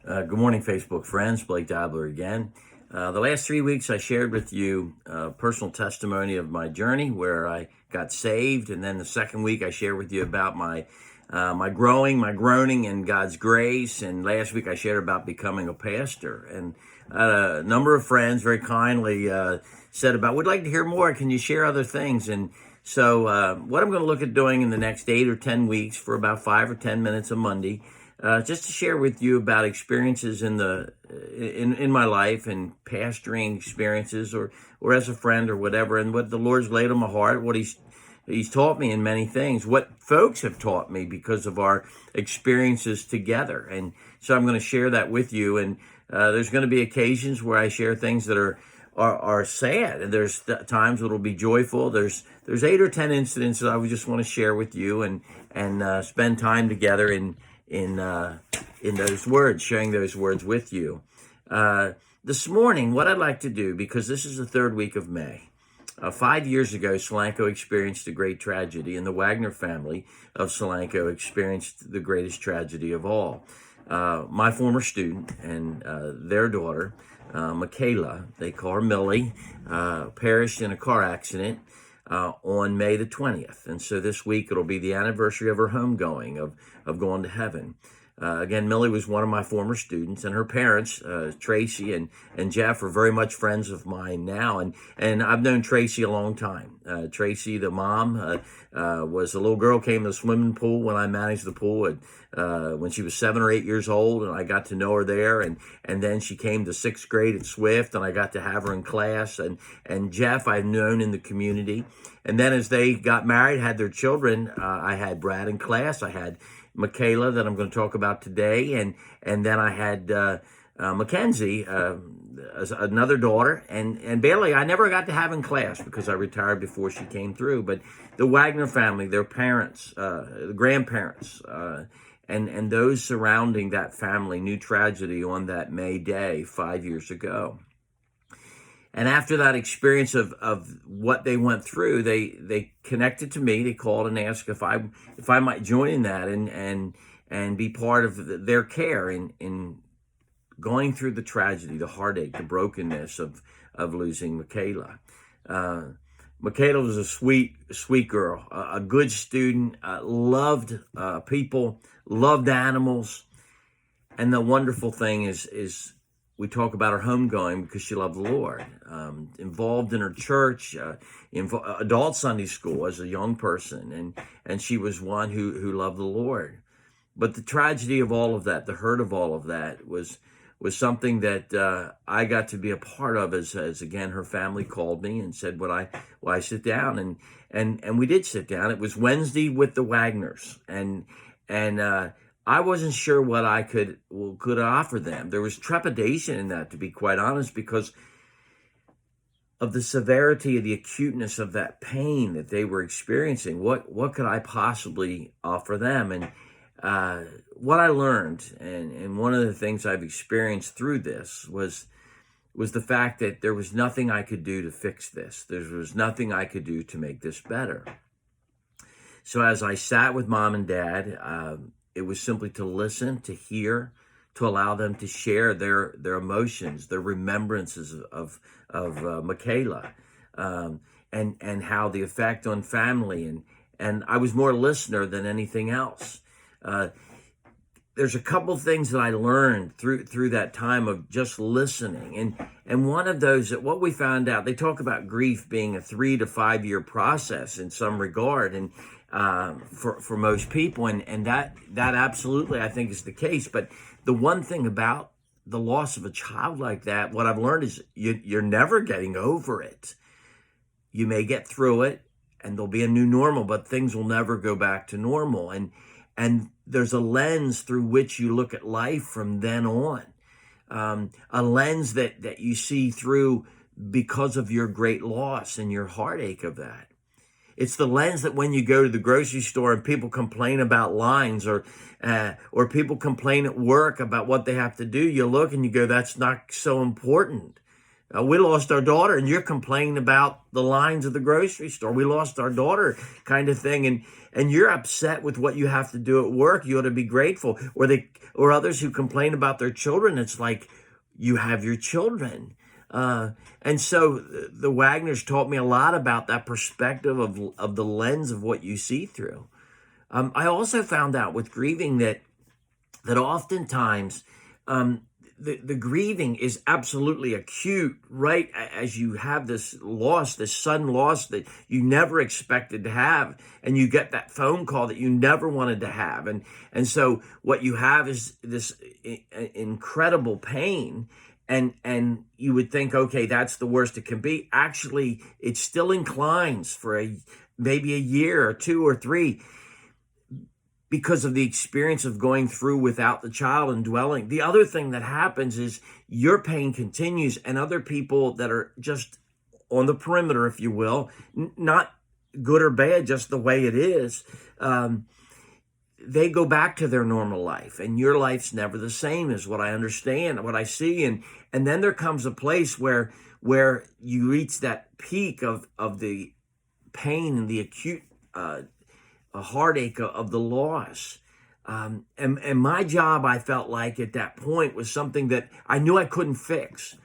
Good morning, Facebook friends. Blake Dabler again. The last 3 weeks, I shared with you personal testimony of my journey where I got saved, and then the second week, I shared with you about my growing, my groaning in God's grace. And last week, I shared about becoming a pastor. And a number of friends very kindly said about, "We'd like to hear more. Can you share other things?" And so, what I'm going to look at doing in the next 8 or 10 weeks for about 5 or 10 minutes a Monday. Just to share with you about experiences in my life and pastoring experiences or as a friend or whatever, and what the Lord's laid on my heart, what He's taught me in many things, what folks have taught me because of our experiences together. And so I'm going to share that with you. And there's going to be occasions where I share things that are sad, and there's times it'll be joyful. There's 8 or 10 incidents that I would just want to share with you and spend time together in those words, sharing those words with you. This morning, what I'd like to do, because this is the third week of May, 5 years ago, Solanco experienced a great tragedy, and the Wagner family of Solanco experienced the greatest tragedy of all. My former student and their daughter, Michaela, they call her Millie, perished in a car accident on May the 20th. And so this week it'll be the anniversary of her homegoing, of going to heaven. Again, Millie was one of my former students, and her parents, Tracy and Jeff, are very much friends of mine now. And I've known Tracy a long time. Tracy, the mom, was a little girl, came to the swimming pool when I managed the pool when she was 7 or 8 years old, and I got to know her there. And then she came to 6th grade at Swift, and I got to have her in class. And Jeff I've known in the community. And then as they got married, had their children, I had Brad in class. I had Michaela that I'm going to talk about today, and then I had Mackenzie, another daughter, and Bailey I never got to have in class because I retired before she came through. But the Wagner family, their parents, the grandparents, and those surrounding that family knew tragedy on that May day 5 years ago. And after that experience of what they went through, they connected to me. They called and asked if I might join in that and be part of their care in going through the tragedy, the heartache, the brokenness of losing Michaela. Michaela was a sweet girl, a good student, loved people, loved animals. And the wonderful thing is we talk about her homegoing because she loved the Lord, involved in her church, adult Sunday school as a young person, and she was one who loved the Lord. But the tragedy of all of that, the hurt of all of that, was something that I got to be a part of as again her family called me and said, "Would I sit down?" And we did sit down. It was Wednesday with the Wagners, and I wasn't sure what I could offer them. There was trepidation in that, to be quite honest, because of the severity of the acuteness of that pain that they were experiencing. What could I possibly offer them? And what I learned, and one of the things I've experienced through this was the fact that there was nothing I could do to fix this. There was nothing I could do to make this better. So as I sat with mom and dad, it was simply to listen, to hear, to allow them to share their emotions, their remembrances of Michaela, and how the effect on family. And I was more listener than anything else. There's a couple things that I learned through that time of just listening. And one of those, that what we found out, they talk about grief being a 3 to 5 year process in some regard. And for most people, and that absolutely I think is the case. But the one thing about the loss of a child like that, what I've learned is you're never getting over it. You may get through it, and there'll be a new normal, but things will never go back to normal. And there's a lens through which you look at life from then on, a lens that you see through because of your great loss and your heartache of that. It's the lens that when you go to the grocery store and people complain about lines or people complain at work about what they have to do, you look and you go, that's not so important. We lost our daughter, and you're complaining about the lines of the grocery store. We lost our daughter, kind of thing, and you're upset with what you have to do at work. You ought to be grateful. Or others who complain about their children. It's like you have your children. And so the Wagners taught me a lot about that perspective of the lens of what you see through. I also found out with grieving that oftentimes the grieving is absolutely acute right as you have this loss, this sudden loss that you never expected to have, and you get that phone call that you never wanted to have, and so what you have is this incredible pain. And you would think, okay, that's the worst it can be. Actually, it still inclines for maybe a year or 2 or 3 because of the experience of going through without the child and dwelling. The other thing that happens is your pain continues, and other people that are just on the perimeter, if you will, not good or bad, just the way it is, they go back to their normal life, and your life's never the same, is what I understand, what I see. And then there comes a place where you reach that peak of the pain and the acute heartache of the loss. And my job, I felt like at that point, was something that I knew I couldn't fix.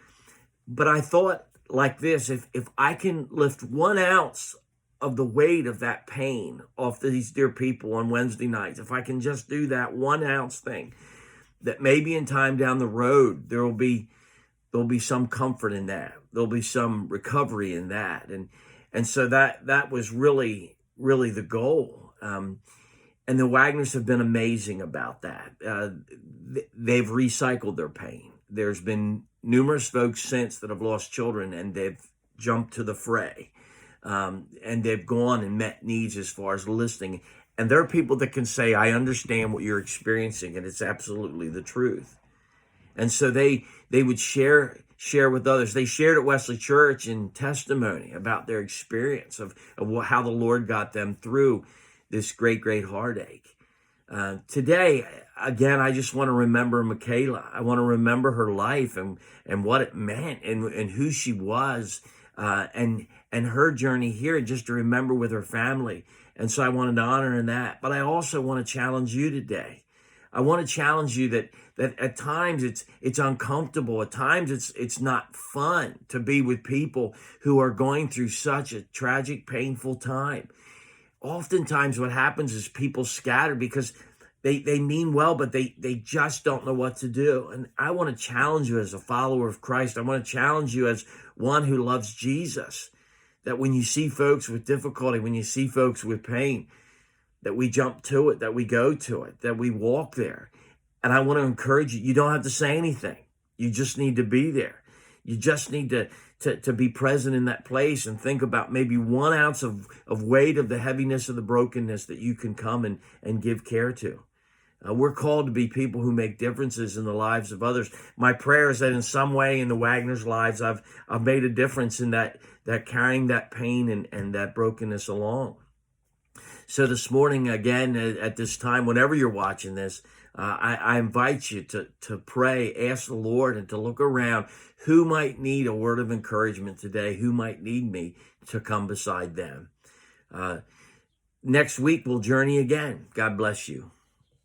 But I thought like this: if I can lift 1 ounce of the weight of that pain off these dear people on Wednesday nights, if I can just do that 1 ounce thing, that maybe in time down the road there'll be some comfort in that. There'll be some recovery in that, and so that was really the goal. And the Wagners have been amazing about that. They've recycled their pain. There's been numerous folks since that have lost children, and they've jumped to the fray. And they've gone and met needs as far as listening. And there are people that can say, I understand what you're experiencing, and it's absolutely the truth. And so they would share with others. They shared at Wesley Church in testimony about their experience of how the Lord got them through this great heartache. Today, again, I just want to remember Michaela. I want to remember her life and what it meant and who she was, and her journey here, just to remember with her family. And so I wanted to honor her in that. But I also want to challenge you today. I want to challenge you that at times it's uncomfortable. At times it's not fun to be with people who are going through such a tragic, painful time. Oftentimes what happens is people scatter because they mean well, but they just don't know what to do. And I want to challenge you as a follower of Christ. I want to challenge you as one who loves Jesus, that when you see folks with difficulty, when you see folks with pain, that we jump to it, that we go to it, that we walk there. And I want to encourage you, you don't have to say anything. You just need to be there. You just need to be present in that place and think about maybe 1 ounce of weight of the heaviness of the brokenness that you can come and give care to. We're called to be people who make differences in the lives of others. My prayer is that in some way in the Wagners' lives, I've made a difference in that carrying that pain and that brokenness along. So this morning, again, at this time, whenever you're watching this, I invite you to pray, ask the Lord, and to look around. Who might need a word of encouragement today? Who might need me to come beside them? Next week, we'll journey again. God bless you.